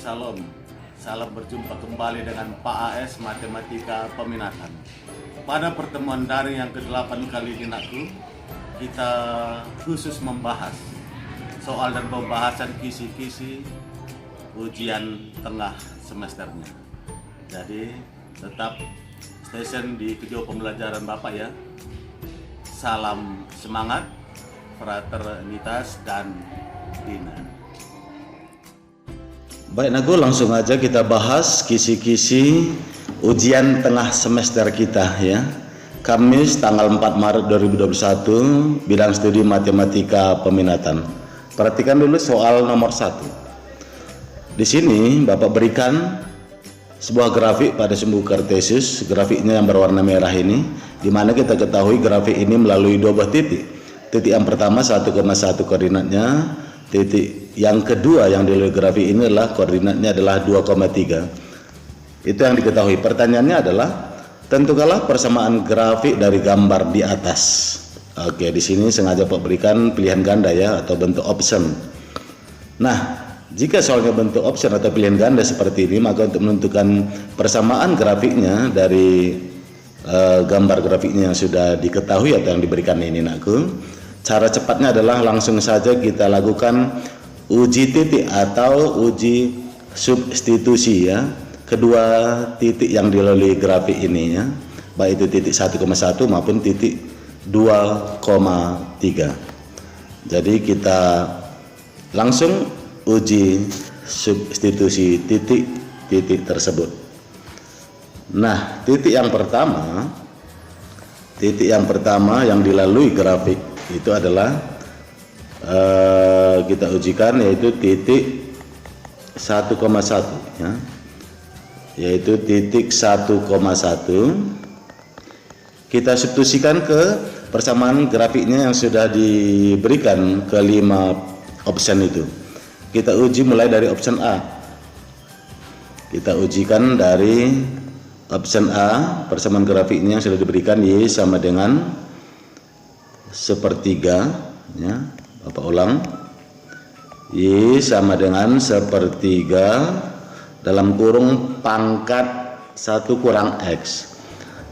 Salam, salam berjumpa kembali dengan Pak AS Matematika Peminatan. Pada pertemuan daring yang ke-8 kali ini kita khusus membahas soal dan pembahasan kisi-kisi ujian tengah semesternya. Jadi tetap stesen di video pembelajaran Bapak ya. Salam semangat, fraternitas, dan bina. Baik Nago, langsung aja kita bahas kisi-kisi ujian tengah semester kita ya. Kamis tanggal 4 Maret 2021, bidang studi matematika peminatan. Perhatikan dulu soal nomor 1. Di sini Bapak berikan sebuah grafik pada sumbu kartesius, grafiknya yang berwarna merah ini, di mana kita ketahui grafik ini melalui dua buah titik. Titik yang pertama 1,1 koordinatnya, titik yang kedua yang dilalui grafik ini adalah koordinatnya adalah 2,3. Itu yang diketahui. Pertanyaannya adalah tentukanlah persamaan grafik dari gambar di atas. Oke, di sini sengaja Pak berikan pilihan ganda ya, atau bentuk option. Nah, jika soalnya bentuk option atau pilihan ganda seperti ini, maka untuk menentukan persamaan grafiknya dari gambar grafiknya yang sudah diketahui atau yang diberikan ini nakku, cara cepatnya adalah langsung saja kita lakukan uji titik atau uji substitusi ya, kedua titik yang dilalui grafik ini ya, baik itu titik 1,1 maupun titik 2,3. Jadi kita langsung uji substitusi titik-titik tersebut. Nah, titik yang pertama yang dilalui grafik itu adalah kita ujikan, yaitu titik 1,1 ya, yaitu titik 1,1. Kita substitusikan ke persamaan grafiknya yang sudah diberikan ke 5 option itu. Kita uji mulai dari option A. Kita ujikan dari option A, persamaan grafiknya yang sudah diberikan Y sama dengan sepertiga ya. Bapak ulang, Y sama dengan sepertiga dalam kurung pangkat 1 kurang X.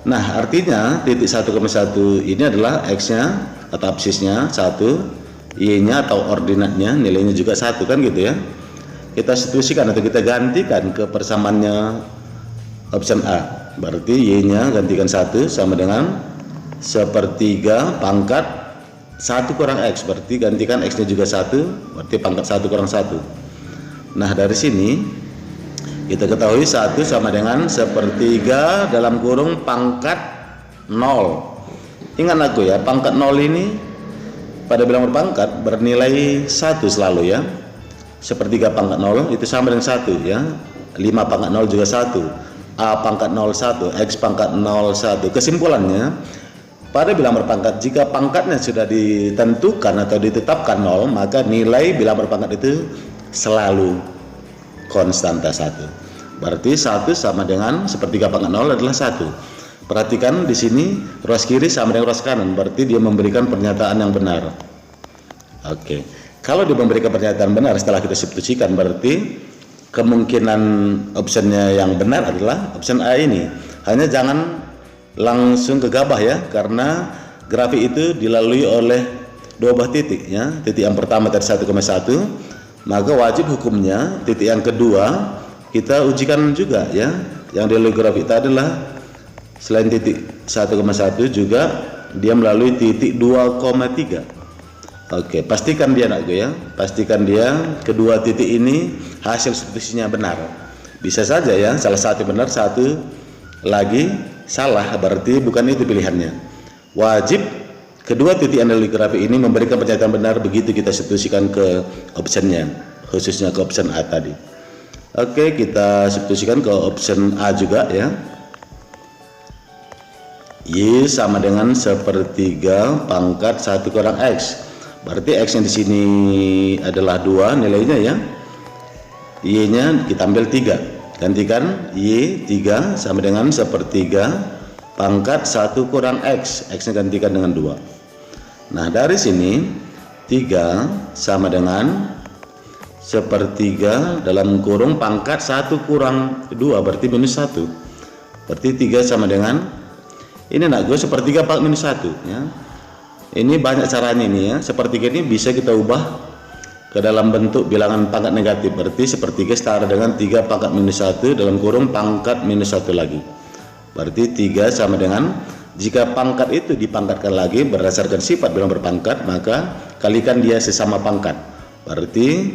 Nah, artinya titik 1,1 ini adalah X-nya atau absisnya 1, Y-nya atau ordinatnya nilainya juga 1 kan gitu ya. Kita substitusikan atau kita gantikan ke persamaannya option A. Berarti Y-nya gantikan 1 sama dengan sepertiga pangkat 1 kurang X, berarti gantikan X nya juga 1, berarti pangkat 1 kurang 1. Nah, dari sini kita ketahui 1 sama dengan sepertiga dalam kurung pangkat 0. Ingat aku ya, pangkat 0 ini pada bilangan berpangkat bernilai 1 selalu ya. Sepertiga pangkat 0 itu sama dengan 1 ya. 5 pangkat 0 juga 1, A pangkat 0 1, X pangkat 0 1. Kesimpulannya, pada bilangan berpangkat, jika pangkatnya sudah ditentukan atau ditetapkan 0, maka nilai bilangan berpangkat itu selalu konstanta 1. Berarti 1 sama dengan sepertiga pangkat 0 adalah 1. Perhatikan di sini ruas kiri sama dengan ruas kanan, berarti dia memberikan pernyataan yang benar. Oke. Kalau dia memberikan pernyataan benar setelah kita substitusikan, berarti kemungkinan optionnya yang benar adalah option A ini. Hanya jangan langsung gegabah ya, karena grafik itu dilalui oleh dua buah titik ya. Titik yang pertama tadi 1,1, maka wajib hukumnya titik yang kedua kita ujikan juga ya. Yang dilalui grafik tadi adalah selain titik 1,1 juga dia melalui titik 2,3. Oke, pastikan dia nakku ya, pastikan dia kedua titik ini hasil substitusinya benar. Bisa saja ya, salah satu benar, satu lagi salah, berarti bukan itu pilihannya. Wajib kedua titik yang dilalui grafik ini memberikan pernyataan benar begitu kita substitusikan ke optionnya, khususnya ke option A tadi. Oke, kita substitusikan ke option A juga ya. Y sama dengan sepertiga pangkat 1 kurang X. Berarti X yang di sini adalah 2 nilainya ya. Y-nya kita ambil 3. Gantikan Y 3 sama dengan sepertiga pangkat 1 kurang X. X-nya gantikan dengan 2. Nah, dari sini 3 sama dengan sepertiga dalam kurung pangkat 1 kurang 2 berarti minus 1. Berarti 3 sama dengan ini nak gue sepertiga pangkat minus 1 ya. Ini banyak caranya ini ya. Sepertiga ini bisa kita ubah ke dalam bentuk bilangan pangkat negatif. Berarti sepertiga setara dengan 3 pangkat minus 1 dalam kurung pangkat minus 1 lagi. Berarti 3 sama dengan, jika pangkat itu dipangkatkan lagi berdasarkan sifat bilang berpangkat, maka kalikan dia sesama pangkat. Berarti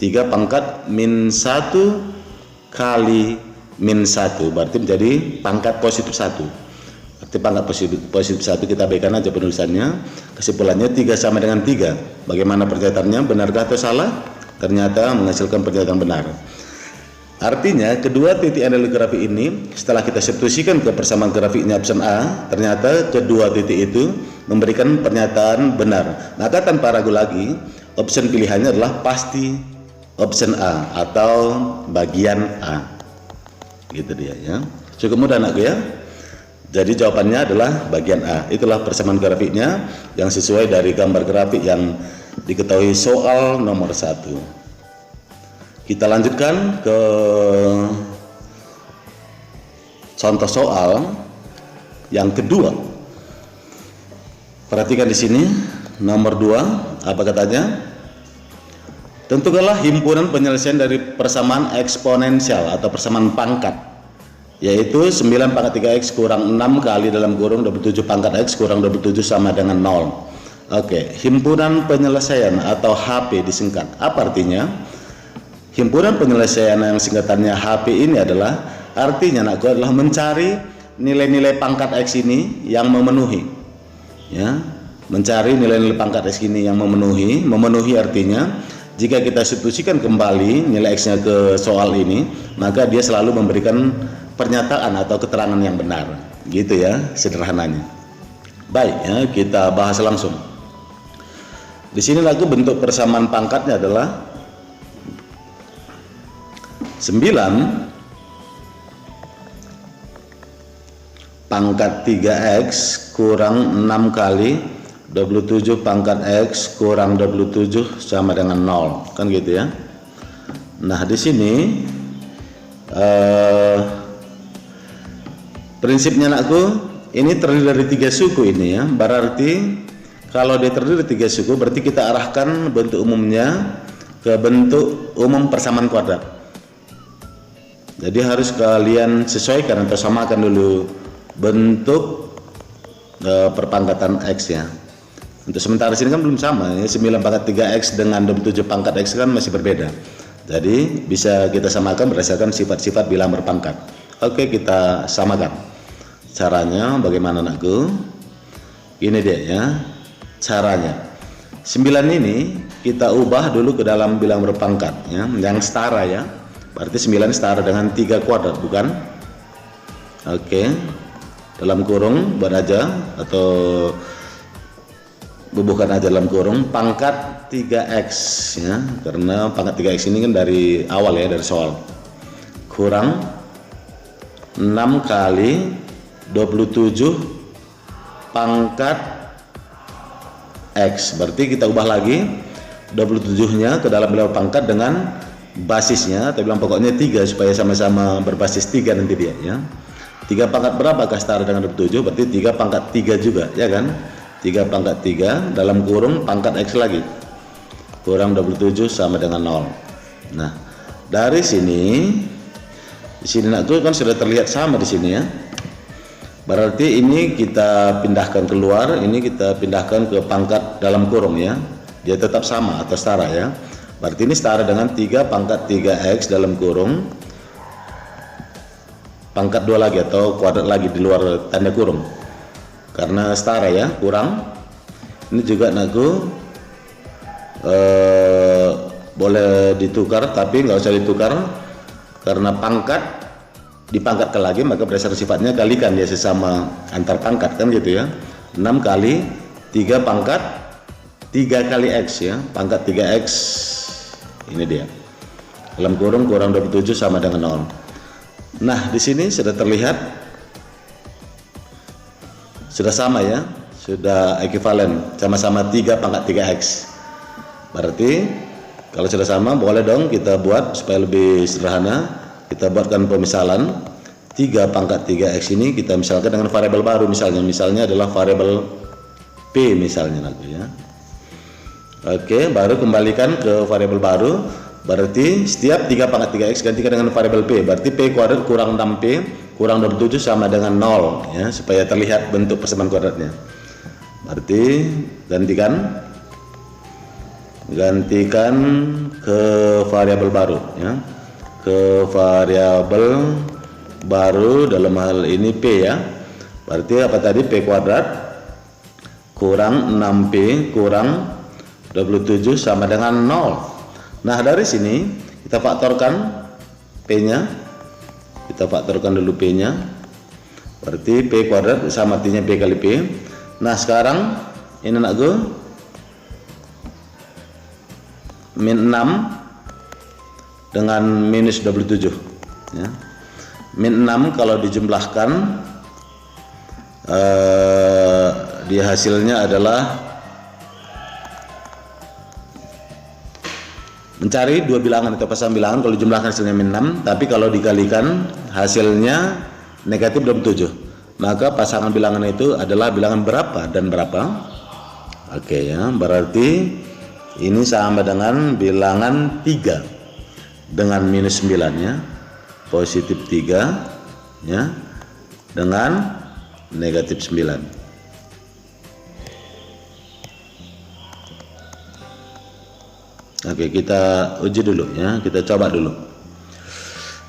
3 pangkat min 1 kali min 1 berarti menjadi pangkat positif 1. Berarti pangkat positif 1 kita berikan aja penulisannya. Kesimpulannya 3 sama dengan 3. Bagaimana pernyataannya? Benarkah atau salah? Ternyata menghasilkan pernyataan benar. Artinya kedua titik analisis grafik ini setelah kita substitusikan ke persamaan grafiknya option A, ternyata kedua titik itu memberikan pernyataan benar. Maka tanpa ragu lagi, option pilihannya adalah pasti option A atau bagian A. Gitu dia ya. Cukup mudah anakku ya. Jadi jawabannya adalah bagian A. Itulah persamaan grafiknya yang sesuai dari gambar grafik yang diketahui soal nomor 1. Kita lanjutkan ke contoh soal yang kedua. Perhatikan di sini nomor 2, apa katanya? Tentukanlah himpunan penyelesaian dari persamaan eksponensial atau persamaan pangkat, yaitu 9 pangkat 3x kurang 6 kali dalam kurung 27 pangkat x kurang 27 sama dengan 0. Oke, himpunan penyelesaian atau HP disingkat. Apa artinya? Himpunan penyelesaian yang singkatannya HP ini adalah, artinya anakku adalah mencari nilai-nilai pangkat x ini yang memenuhi. Ya, mencari nilai-nilai pangkat x ini yang memenuhi. Memenuhi artinya jika kita substitusikan kembali nilai x-nya ke soal ini, maka dia selalu memberikan pernyataan atau keterangan yang benar. Gitu ya, sederhananya. Baik ya, kita bahas langsung. Di sini lagi bentuk persamaan pangkatnya adalah 9 pangkat 3x kurang 6 kali 27 pangkat x kurang 27 sama dengan 0, kan gitu ya. Nah di sini prinsipnya anakku, ini terdiri dari 3 suku ini ya. Berarti kalau dia terdiri dari 3 suku, berarti kita arahkan bentuk umumnya ke bentuk umum persamaan kuadrat. Jadi harus kalian sesuaikan atau samakan dulu bentuk perpangkatan x ya. Untuk sementara sini kan belum sama ya, 9 pangkat 3x dengan 27 pangkat x kan masih berbeda. Jadi bisa kita samakan berdasarkan sifat-sifat bilang berpangkat. Oke, kita samakan. Caranya bagaimana anakku? Ini dia ya caranya. 9 ini kita ubah dulu ke dalam bilang berpangkat ya, yang setara ya. Berarti 9 setara dengan 3 kuadrat, bukan? Oke. Dalam kurung buat aja atau bubuhkan aja dalam kurung pangkat 3x ya, karena pangkat 3x ini kan dari awal ya, dari soal. Kurang 6 kali 27 pangkat x. Berarti kita ubah lagi 27 nya ke dalam bilang pangkat dengan basisnya, atau bilang pokoknya 3 supaya sama-sama berbasis 3 nanti dia ya. 3 pangkat berapakah setara dengan 27? Berarti 3 pangkat 3 juga ya kan. 3 pangkat 3 dalam kurung pangkat x lagi kurang 27 sama dengan 0. Nah dari sini, di sini nakku kan sudah terlihat sama di sini ya. Berarti ini kita pindahkan keluar, ini kita pindahkan ke pangkat dalam kurung ya. Dia tetap sama atau setara ya. Berarti ini setara dengan 3 pangkat 3x dalam kurung pangkat 2 lagi atau kuadrat lagi di luar tanda kurung. Karena setara ya, kurang. Ini juga anakku boleh ditukar, tapi nggak usah ditukar karena pangkat dipangkatkan lagi, maka berdasarkan sifatnya kalikan dia sesama antar pangkat kan gitu ya. 6 kali 3 pangkat 3 kali x ya, pangkat 3x ini dia dalam kurung kurang 27 sama dengan 0. Nah di sini sudah terlihat sudah sama ya, sudah ekivalen, sama-sama 3 pangkat 3x. Berarti Kalau sudah sama, boleh dong kita buat supaya lebih sederhana. Kita buatkan pemisalan 3 pangkat 3x ini kita misalkan dengan variabel baru, misalnya adalah variabel P misalnya nanti ya. Oke, baru kembalikan ke variabel baru. Berarti setiap 3 pangkat 3x gantikan dengan variabel P. Berarti P kuadrat kurang 6P kurang 27 sama dengan 0 ya, supaya terlihat bentuk persamaan kuadratnya. Berarti gantikan ke variabel baru ya, ke variabel baru dalam hal ini P ya. Berarti apa tadi? P kuadrat kurang 6P kurang 27 sama dengan 0. Nah, dari sini kita faktorkan P nya, kita faktorkan dulu P nya. Berarti P kuadrat sama artinya P kali P. Nah, sekarang ini anakku min 6 dengan minus 27 ya. Min 6 kalau dijumlahkan di hasilnya adalah mencari dua bilangan atau pasang bilangan. Kalau dijumlahkan hasilnya min 6, tapi kalau dikalikan hasilnya negatif 27, maka pasangan bilangan itu adalah bilangan berapa dan berapa. Oke ya, berarti ini sama dengan bilangan 3 dengan minus 9 ya, positif 3 ya, dengan negatif 9. Oke, kita uji dulu ya, kita coba dulu.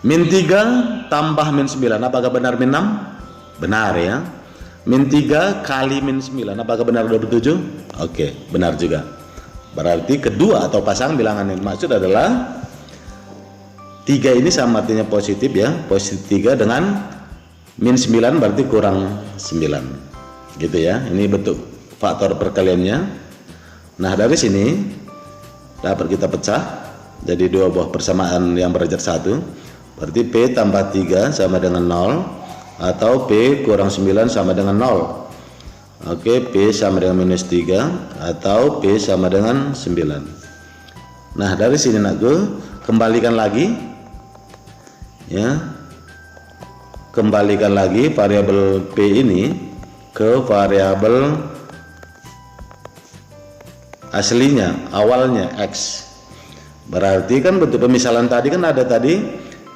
Min 3 tambah min 9, apakah benar min 6? Benar ya. Min 3 kali min 9, apakah benar 27? Oke, benar juga. Berarti kedua atau pasang bilangan yang dimaksud adalah 3 ini sama artinya positif ya, positif 3 dengan min 9 berarti kurang 9 gitu ya. Ini bentuk faktor perkaliannya. Nah, dari sini dapat kita pecah jadi dua buah persamaan yang berderajat 1. Berarti P tambah 3 sama dengan 0 atau P kurang 9 sama dengan 0. Oke, P sama dengan minus 3 atau P sama dengan 9. Nah, dari sini nakku kembalikan lagi ya, kembalikan lagi variabel P ini ke variabel aslinya, awalnya X. Berarti kan bentuk pemisalan tadi kan ada tadi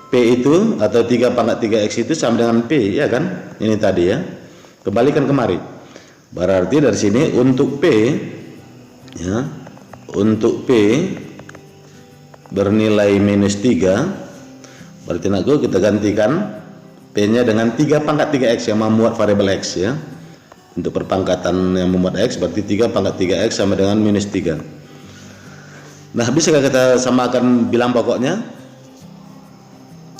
P itu atau 3 pangkat 3X itu sama dengan P ya kan, ini tadi ya, kembalikan kemari. Berarti dari sini untuk P ya, untuk P bernilai minus 3, berarti nakku kita gantikan P nya dengan 3 pangkat 3X yang memuat variabel X ya. Untuk perpangkatan yang memuat X berarti 3 pangkat 3X sama dengan minus 3. Nah, bisakah kita samakan bilang pokoknya?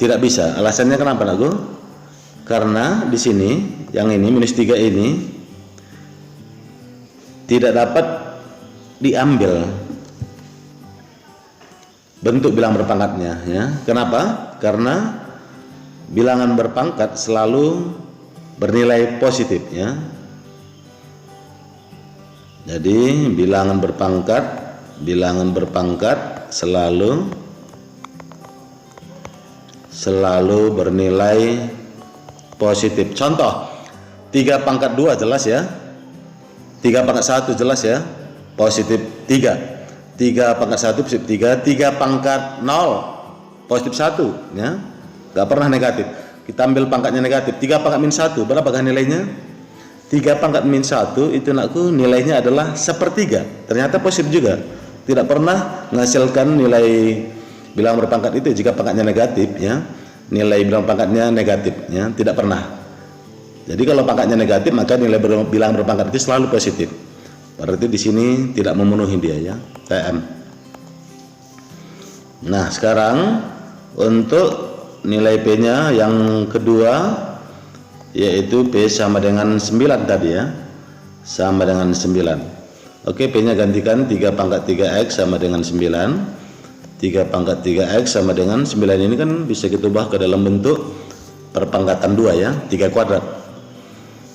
Tidak bisa. Alasannya kenapa nakku? Karena di sini yang ini minus 3 ini tidak dapat diambil bentuk bilang berpangkatnya ya. Kenapa? Karena bilangan berpangkat selalu bernilai positif ya. Jadi bilangan berpangkat selalu bernilai positif. Contoh 3 pangkat 2 jelas ya, 3 pangkat 1 jelas ya, positif 3, 3 pangkat 1 positif 3, 3 pangkat 0 positif 1 ya, gak pernah negatif. Kita ambil pangkatnya negatif, 3 pangkat min 1 berapakah nilainya? 3 pangkat min 1 itu nakku nilainya adalah 1/3, ternyata positif juga, tidak pernah menghasilkan nilai bilang berpangkat itu jika pangkatnya negatif ya, nilai bilang pangkatnya negatif ya, tidak pernah. Jadi kalau pangkatnya negatif maka nilai bilang berpangkat itu selalu positif. Berarti di sini tidak memenuhi dia ya, TM. Nah, sekarang untuk nilai P-nya yang kedua yaitu P sama dengan 9 tadi ya, sama dengan 9. Oke, P-nya gantikan 3 pangkat 3X sama dengan 9. 3 pangkat 3X sama dengan 9 ini kan bisa kita ubah ke dalam bentuk perpangkatan 2 ya, 3 kuadrat.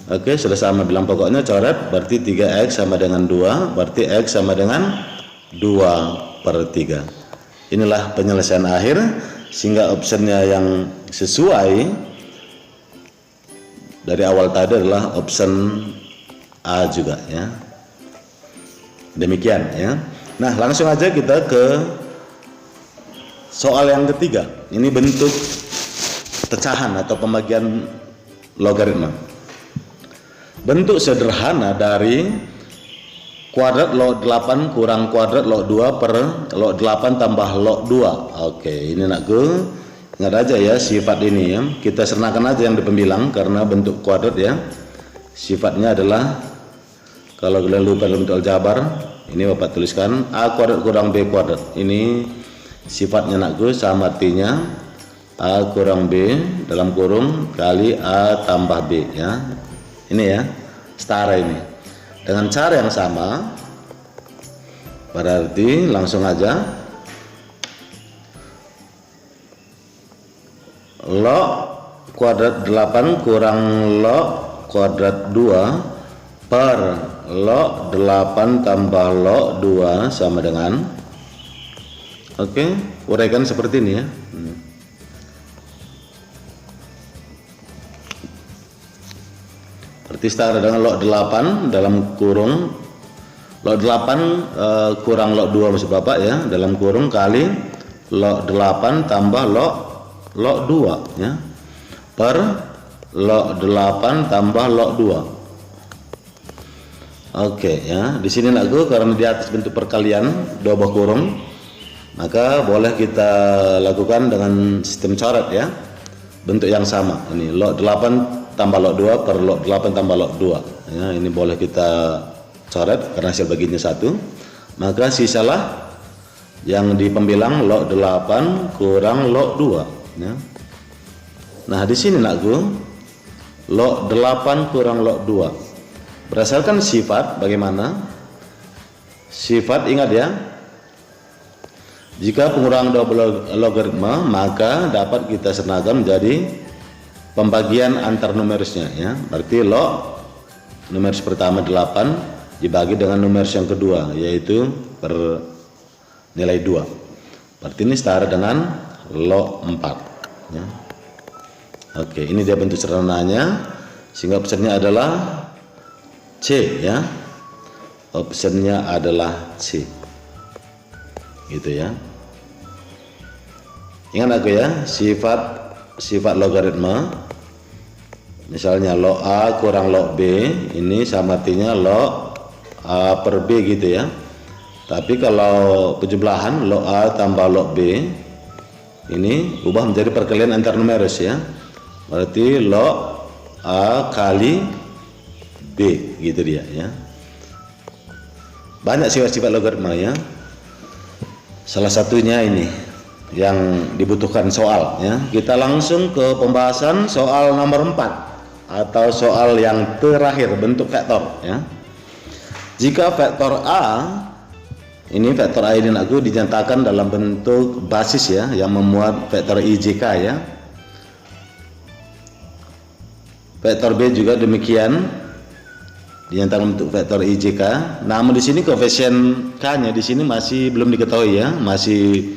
Oke, sudah sama bilang pokoknya coret, berarti 3X sama dengan 2, berarti X sama dengan 2/3. inilah penyelesaian akhir, sehingga optionnya yang sesuai dari awal tadi adalah option A juga ya. Demikian ya. Nah, langsung aja kita ke soal yang ketiga. Ini bentuk pecahan atau pembagian logaritma. Bentuk sederhana dari kuadrat log 8 kurang kuadrat log 2 per log 8 tambah log 2. Oke, ini nakku ingat aja ya sifat ini ya. Kita sernakan aja yang di pembilang karena bentuk kuadrat ya. Sifatnya adalah, kalau kalian lupa dalam bentuk aljabar, ini Bapak tuliskan A kuadrat kurang B kuadrat. Ini sifatnya nakku, sama artinya A kurang B dalam kurung kali A tambah B ya. Ini ya, setara ini. Dengan cara yang sama, berarti langsung aja log kuadrat 8 kurang log kuadrat 2 per log 8 tambah log 2 sama dengan, oke, uraikan seperti ini ya. Berarti setara dengan log 8 dalam kurung log 8 kurang log 2 maksud Bapak ya, dalam kurung kali log 8 tambah log 2 ya, per log 8 tambah log 2. Oke ya, di sini nakku karena di atas bentuk perkalian dua buah kurung, maka boleh kita lakukan dengan sistem coret ya, bentuk yang sama. Ini log 8 tambah log 2 per log 8 tambah log 2 ya, ini boleh kita coret karena hasil baginya 1, maka sisalah yang di pembilang log 8 kurang log 2 ya. Nah, di sini nakku log 8 kurang log 2 berdasarkan sifat. Bagaimana sifat? Ingat ya, jika pengurangan double logaritma maka dapat kita sernakan menjadi pembagian antar numerusnya ya. Berarti log numerus pertama 8 dibagi dengan numerus yang kedua yaitu per nilai 2. Berarti ini setara dengan log 4 ya. Oke, ini dia bentuk sederhananya, sehingga optionnya adalah C ya. Optionnya adalah C. Gitu ya. Ingat aku ya, sifat logaritma, misalnya log A kurang log B, ini sama artinya log A per B gitu ya. Tapi kalau penjumlahan log A tambah log B, ini ubah menjadi perkalian antar numerus ya. Berarti log A kali B gitu dia ya. Banyak sifat-sifat logaritma ya. Salah satunya ini yang dibutuhkan soal ya. Kita langsung ke pembahasan soal nomor 4 atau soal yang terakhir, bentuk vektor ya. Jika vektor A ini nakku dinyatakan dalam bentuk basis ya, yang memuat vektor IJK ya. Vektor B juga demikian, dinyatakan bentuk vektor IJK. Namun di sini koefisien K-nya di sini masih belum diketahui ya, masih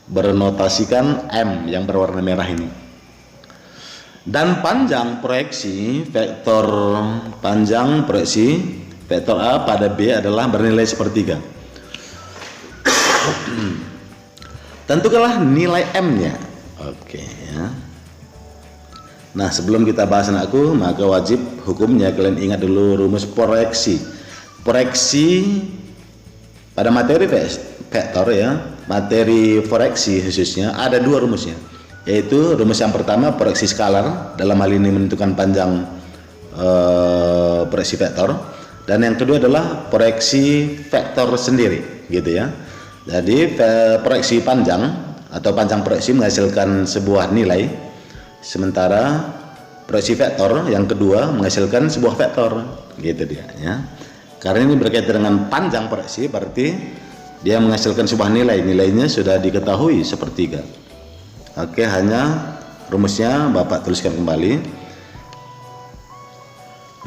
bernotasikan M yang berwarna merah ini. Dan panjang proyeksi vektor A pada B adalah bernilai sepertiga. Tentukanlah nilai M-nya. Oke ya. Nah, sebelum kita bahas anakku, maka wajib hukumnya kalian ingat dulu rumus proyeksi. Proyeksi pada materi vektor ya, materi proyeksi khususnya ada dua rumusnya, yaitu rumus yang pertama proyeksi skalar, dalam hal ini menentukan panjang proyeksi vektor, dan yang kedua adalah proyeksi vektor sendiri gitu ya. Jadi proyeksi panjang atau panjang proyeksi menghasilkan sebuah nilai, sementara proyeksi vektor yang kedua menghasilkan sebuah vektor gitu dia ya. Karena ini berkaitan dengan panjang proyeksi, berarti dia menghasilkan sebuah nilai, nilainya sudah diketahui sepertiga. Oke, hanya rumusnya Bapak tuliskan kembali.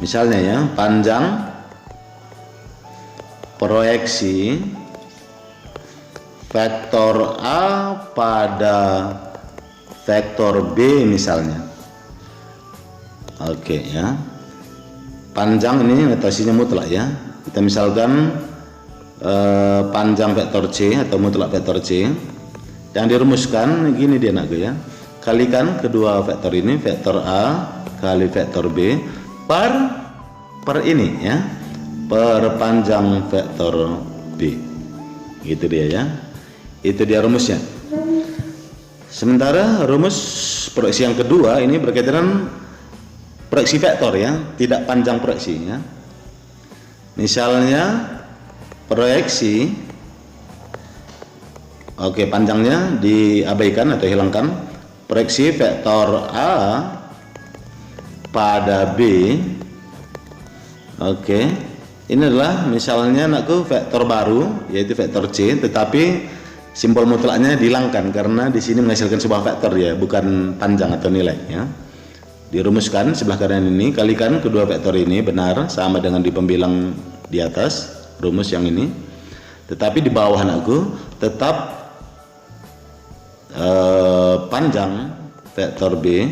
Misalnya ya, panjang proyeksi vektor A pada vektor B misalnya. Oke ya. Panjang ini notasinya mutlak ya. Kita misalkan panjang vektor C atau mutlak vektor C yang dirumuskan gini dia nak ya. Kalikan kedua vektor ini, vektor A kali vektor B per ini ya, per panjang vektor B. Gitu dia ya. Itu dia rumusnya. Sementara rumus proyeksi yang kedua ini berkaitan dengan proyeksi vektor ya, tidak panjang proyeksi ya. Misalnya proyeksi, oke, panjangnya diabaikan atau hilangkan. Proyeksi vektor A pada B. Oke, ini adalah misalnya anakku vektor baru yaitu vektor C, tetapi simbol mutlaknya dihilangkan karena di sini menghasilkan sebuah vektor ya, bukan panjang atau nilai ya. Dirumuskan sebelah kanan ini, kalikan kedua vektor ini benar sama dengan di pembilang di atas rumus yang ini, tetapi di bawah anakku tetap panjang vektor B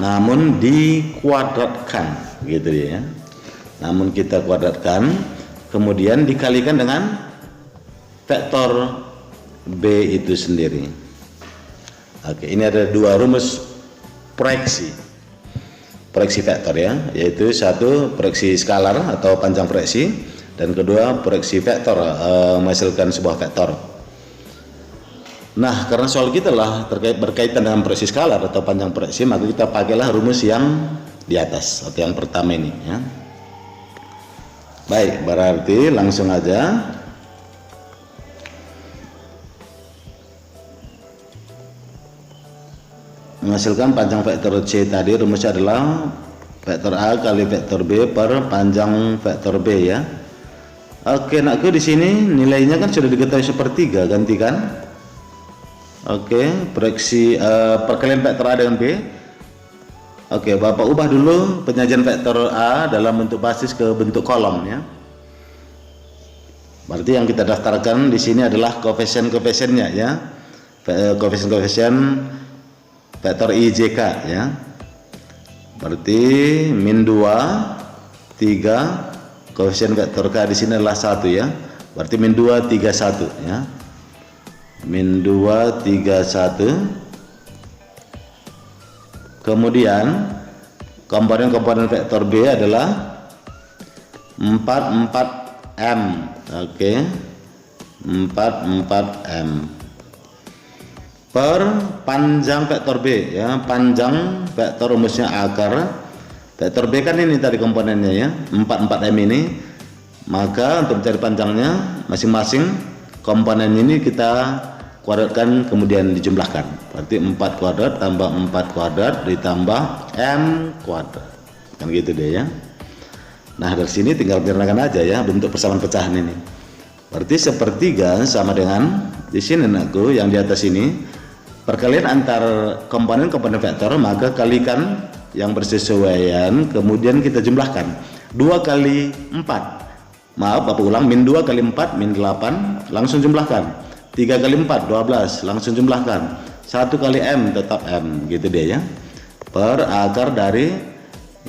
namun dikuadratkan gitu ya. Namun kita kuadratkan kemudian dikalikan dengan vektor B itu sendiri. Oke, ini ada dua rumus proyeksi vektor ya, yaitu satu proyeksi skalar atau panjang proyeksi dan kedua proyeksi vektor menghasilkan sebuah vektor. Nah, karena soal kita lah berkaitan dengan proyeksi skalar atau panjang proyeksi, maka kita pakailah rumus yang di atas atau yang pertama ini ya. Baik, berarti langsung aja menghasilkan panjang vektor C tadi rumusnya adalah vektor A kali vektor B per panjang vektor B ya. Oke, nakku di sini nilainya kan sudah diketahui sepertiga, gantikan. Oke, proyeksi perkalian vektor A dengan B. Oke, Bapak ubah dulu penyajian vektor A dalam bentuk basis ke bentuk kolom ya. Berarti yang kita daftarkan di sini adalah koefisien-koefisiennya ya. Koefisien-koefisien vektor IJK ya. Berarti min 2 3, koefisien vektor K di sini adalah 1 ya. Berarti min 2 3 1 ya. Min 2 3 1. Kemudian komponen-komponen vektor B adalah 4 4M. Oke. 4 4M per panjang vektor B ya. Panjang vektor rumusnya akar vektor B kan ini tadi komponennya ya, 4 4M ini. Maka untuk mencari panjangnya masing-masing komponen ini kita kuadratkan kemudian dijumlahkan. Berarti 4 kuadrat tambah 4 kuadrat ditambah M kuadrat. Kan gitu deh ya. Nah, dari sini tinggal menyerahkan aja ya bentuk persamaan pecahan ini. Berarti sepertiga sama dengan di sini anakku yang di atas ini perkalian antar komponen-komponen vektor, maka kalikan yang bersesuaian kemudian kita jumlahkan. 2 kali 4. Maaf, Bapak ulang, min 2 kali 4 min 8, langsung jumlahkan. 3 kali 4 12, langsung jumlahkan. 1 kali M tetap M gitu deh ya. Per akar dari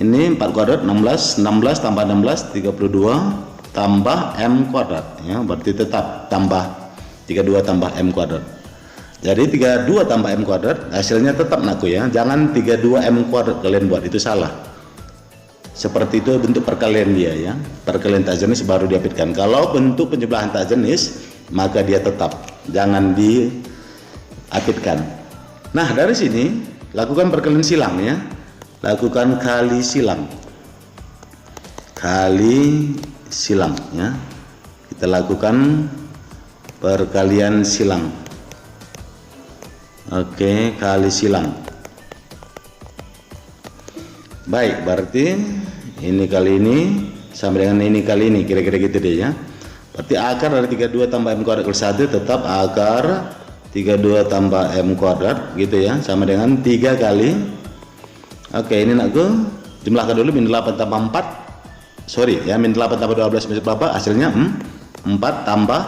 ini 4 kuadrat 16 tambah 16 32 tambah M kuadrat ya. Berarti tetap tambah 32 tambah M kuadrat. Jadi 32 tambah M kuadrat hasilnya tetap nakku ya. Jangan 32 M kuadrat kalian buat, itu salah. Seperti itu bentuk perkalian dia ya. Perkalian tak jenis baru diapitkan. Kalau bentuk penjumlahan tak jenis maka dia tetap, jangan diapitkan. Nah, dari sini lakukan perkalian silang ya. Lakukan kali silang. Kali silang ya. Kita lakukan perkalian silang. Oke, kali silang. Baik, berarti ini kali ini sama dengan ini kali ini, kira-kira gitu deh ya. Berarti akar dari 32 tambah M kuadrat kali 1 tetap akar 32 tambah M kuadrat gitu ya, sama dengan 3 kali. Oke, ini nakku jumlahkan dulu min 8 tambah 4. Sorry ya, min 8 tambah 12 maksud Bapak hasilnya 4 tambah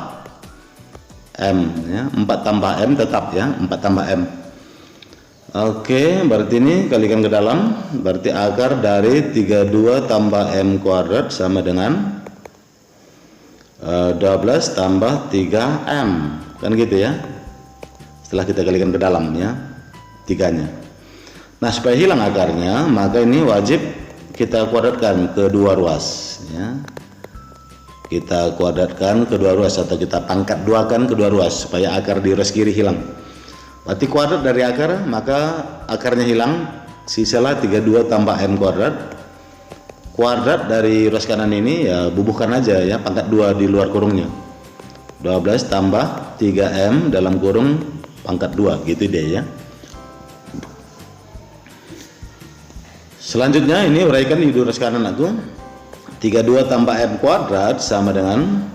M ya. 4 tambah M tetap ya, 4 tambah M. Oke, berarti ini kalikan ke dalam, berarti akar dari 32 tambah M kuadrat sama dengan 12 tambah 3M, kan gitu ya. Setelah kita kalikan ke dalam ya, 3-nya. Nah, supaya hilang akarnya, maka ini wajib kita kuadratkan kedua ruas ya. Kita kuadratkan kedua ruas atau kita pangkat duakan kedua ruas supaya akar di ruas kiri hilang. Berarti kuadrat dari akar, maka akarnya hilang, sisalah 32 tambah M kuadrat. Kuadrat dari ruas kanan ini ya bubuhkan aja ya, pangkat 2 di luar kurungnya. 12 tambah 3M dalam kurung pangkat 2, gitu deh ya. Selanjutnya ini uraikan di ruas kanan aku. 32 tambah M kuadrat sama dengan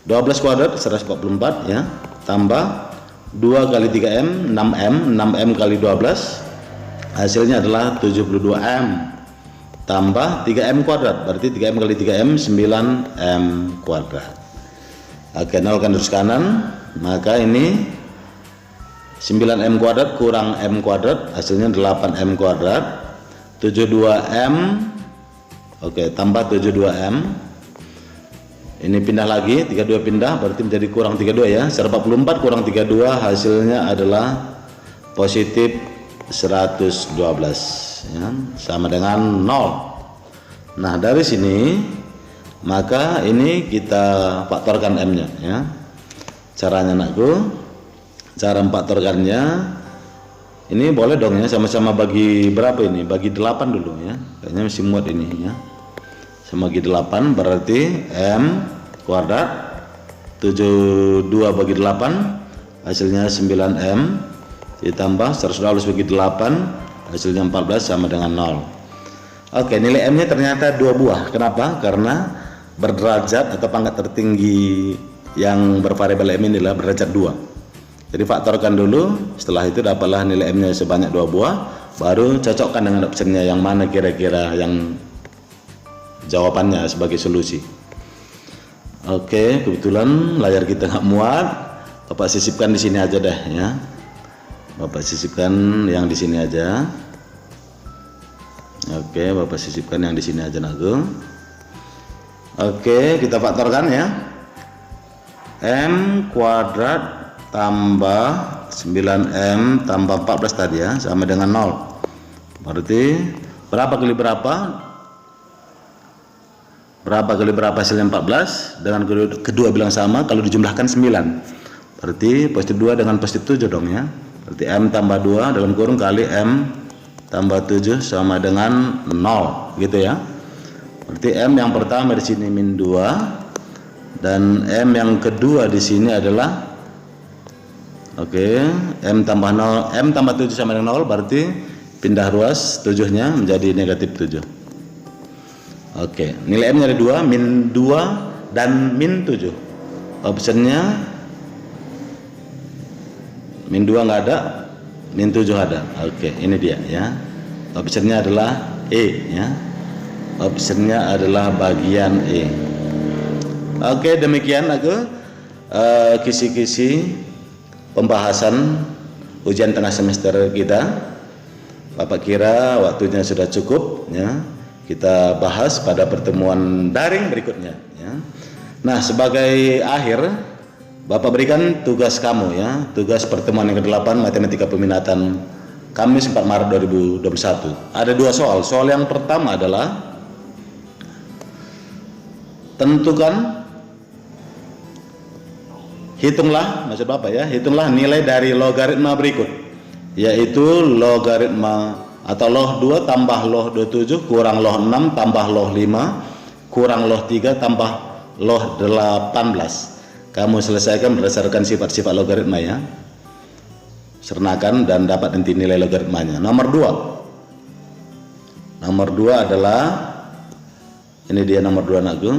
12 kuadrat 144 ya, tambah 2 kali 3M 6M, 6M kali 12 hasilnya adalah 72M, tambah 3M kuadrat, berarti 3M kali 3M 9M kuadrat. Oke, nolkan ruas kanan, maka ini 9M kuadrat kurang M kuadrat hasilnya 8M kuadrat. 72M, oke, tambah 72M, ini pindah lagi, 32 pindah berarti menjadi kurang 32 ya, 144 kurang 32 hasilnya adalah positif 112 ya, sama dengan 0. Nah, dari sini maka ini kita faktorkan M nya ya. Caranya anakku, cara memfaktorkannya ini boleh dong ya, sama-sama bagi berapa ini? Bagi 8 dulu ya. Kayaknya masih muat ini ya. Sama bagi 8 berarti M kuadrat 72 bagi 8 hasilnya 9M ditambah 112 bagi 8 hasilnya 14 sama dengan 0. Oke, nilai M nya ternyata 2 buah. Kenapa? Karena berderajat atau pangkat tertinggi yang bervariabel M ini adalah berderajat 2. Jadi faktorkan dulu, setelah itu dapatlah nilai M nya sebanyak 2 buah, baru cocokkan dengan opsinya yang mana kira-kira yang jawabannya sebagai solusi. Oke, kebetulan layar kita nggak muat, Bapak sisipkan di sini aja deh ya. Bapak sisipkan yang di sini aja. Oke, Bapak sisipkan yang di sini aja Nagu. Oke, kita faktorkan ya. M kuadrat tambah 9M tambah 14 tadi ya, sama dengan 0. Berarti berapa kali berapa? Berapa kali berapa hasilnya 14? Dengan kedua bilang sama, kalau dijumlahkan 9. Berarti positif 2 dengan positif 7 dong ya. Berarti M tambah 2 dalam kurung kali M tambah 7 sama dengan 0 gitu ya. Berarti M yang pertama di sini min 2 dan M yang kedua di sini adalah M tambah 0, M tambah 7 sama dengan 0, berarti pindah ruas 7-nya menjadi negatif 7. Oke, nilai M nya ada 2, min 2 dan min 7. Optionnya min 2 nggak ada, min 7 ada. Oke, ini dia ya. Optionnya adalah E ya. Optionnya adalah bagian E. Oke, demikian aku kisi-kisi pembahasan ujian tengah semester kita. Bapak kira waktunya sudah cukup ya. Kita bahas pada pertemuan daring berikutnya ya. Nah, sebagai akhir Bapak berikan tugas kamu ya, tugas pertemuan yang ke-8 matematika peminatan Kamis 4 Maret 2021. Ada 2 soal. Soal yang pertama adalah tentukan, hitunglah, maksud Bapak ya, hitunglah nilai dari logaritma berikut, yaitu logaritma atau log 2 tambah log 27 kurang log 6 tambah log 5 kurang log 3 tambah log 18. Kamu selesaikan berdasarkan sifat-sifat logaritma ya. Sernakan dan dapat nanti nilai logaritmanya. Nomor 2. Nomor 2 adalah ini dia nomor 2 anakku.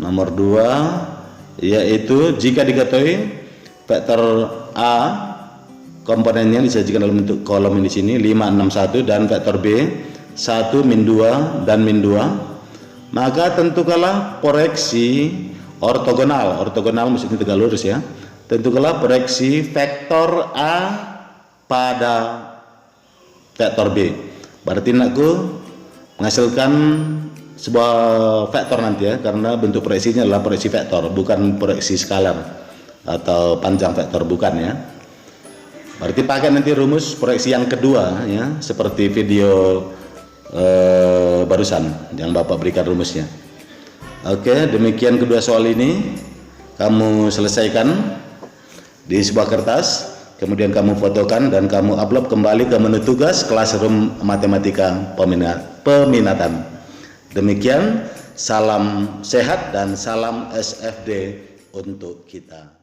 Nomor 2 yaitu jika diketahui vektor A komponennya disajikan dalam bentuk kolom di sini 5, 6, 1 dan vektor B 1, min 2 dan min 2, maka tentukanlah proyeksi ortogonal. Ortogonal maksudnya tegak lurus ya. Tentukanlah proyeksi vektor A pada vektor B. Berarti nakku menghasilkan sebuah vektor nanti ya, karena bentuk proyeksinya adalah proyeksi vektor, bukan proyeksi skalar atau panjang vektor, bukan ya. Berarti pakai nanti rumus proyeksi yang kedua ya, seperti video barusan yang Bapak berikan rumusnya. Oke, demikian kedua soal ini kamu selesaikan di sebuah kertas, kemudian kamu fotokan dan kamu upload kembali ke menu tugas Classroom Matematika Peminatan. Demikian, salam sehat dan salam SFD untuk kita.